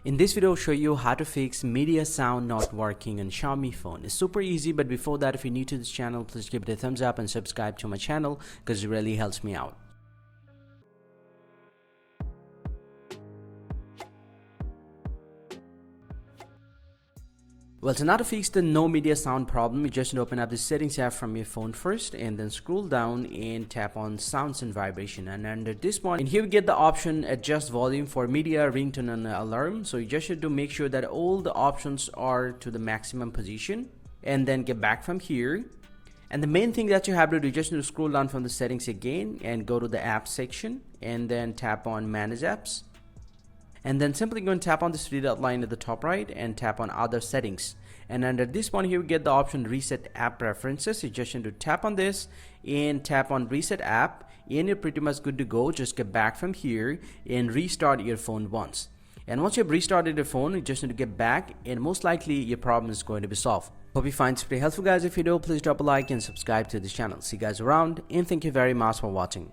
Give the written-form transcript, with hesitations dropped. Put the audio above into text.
In this video, I'll show you how to fix media sound not working on Xiaomi phone. It's super easy, but before that, if you're new to this channel, please give it a thumbs up and subscribe to my channel because it really helps me out. Well, so now to fix the no media sound problem, you just need to open up the settings app from your phone first and then scroll down and tap on sounds and vibration. And under this one, and here we get the option adjust volume for media, ringtone and alarm. So you just need to make sure that all the options are to the maximum position and then get back from here. And the main thing that you have to do, you just need to scroll down from the settings again and go to the app section and then tap on manage apps. And then simply go and tap on this three dot line at the top right and tap on other settings. And under this one here we get the option reset app preferences. You just need to tap on this and tap on reset app and you're pretty much good to go. Just get back from here and restart your phone once. And once you've restarted your phone, you just need to get back and most likely your problem is going to be solved. Hope you find this pretty helpful, guys. If you do, please drop a like and subscribe to this channel. See you guys around and thank you very much for watching.